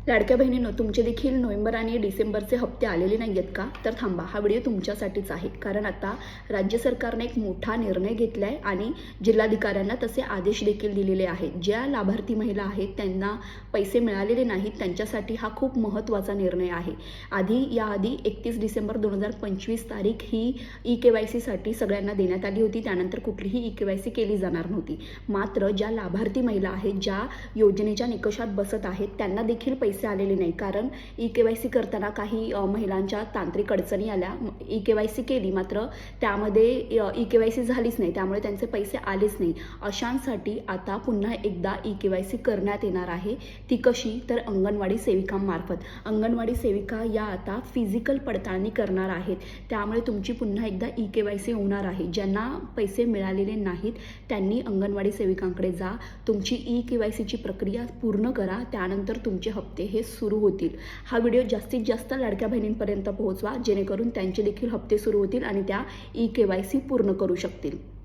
लाडक्या बहिणींनो, तुमचे देखील नोव्हेंबर आणि डिसेंबरचे हप्ते आलेले नाही आहेत का? तर थांबा, हा व्हिडिओ तुमच्यासाठीच आहे. कारण आता राज्य सरकारने एक मोठा निर्णय घेतला आहे आणि जिल्हाधिकाऱ्यांना तसे आदेश देखील दिलेले आहेत. ज्या लाभार्थी महिला आहेत त्यांना पैसे मिळालेले नाहीत त्यांच्यासाठी हा खूप महत्त्वाचा निर्णय आहे. याआधी 31 डिसेंबर 2025 तारीख ही EKYCसाठी सगळ्यांना देण्यात आली होती. त्यानंतर कुठलीही EKYC केली जाणार नव्हती. मात्र ज्या लाभार्थी महिला आहेत, ज्या योजनेच्या निकषात बसत आहेत, त्यांना देखील पैसे आलेले नाही. कारण EKYC करताना काही महिलांच्या तांत्रिक अडचणी आल्या. EKYC केली मात्र त्यामध्ये EKYC झालीच नाही, त्यामुळे त्यांचे पैसे आलेच नाही. अशांसाठी आता पुन्हा एकदा EKYC करण्यात येणार आहे. ती कशी? तर अंगणवाडी सेविकांमार्फत. अंगणवाडी सेविका या आता फिजिकल पडताळणी करणार आहेत. त्यामुळे तुमची पुन्हा एकदा EKYC होणार आहे. ज्यांना पैसे मिळालेले नाहीत त्यांनी अंगणवाडी सेविकांकडे जा, तुमची EKYCची प्रक्रिया पूर्ण करा, त्यानंतर तुमचे हप्ते हे सुरू होतील. हा व्हिडिओ जास्तीत जास्त लाडक्या बहिणींपर्यंत पोहोचवा, जेणेकरून त्यांचे देखील हप्ते सुरू होतील आणि त्या EKYC पूर्ण करू शकतील.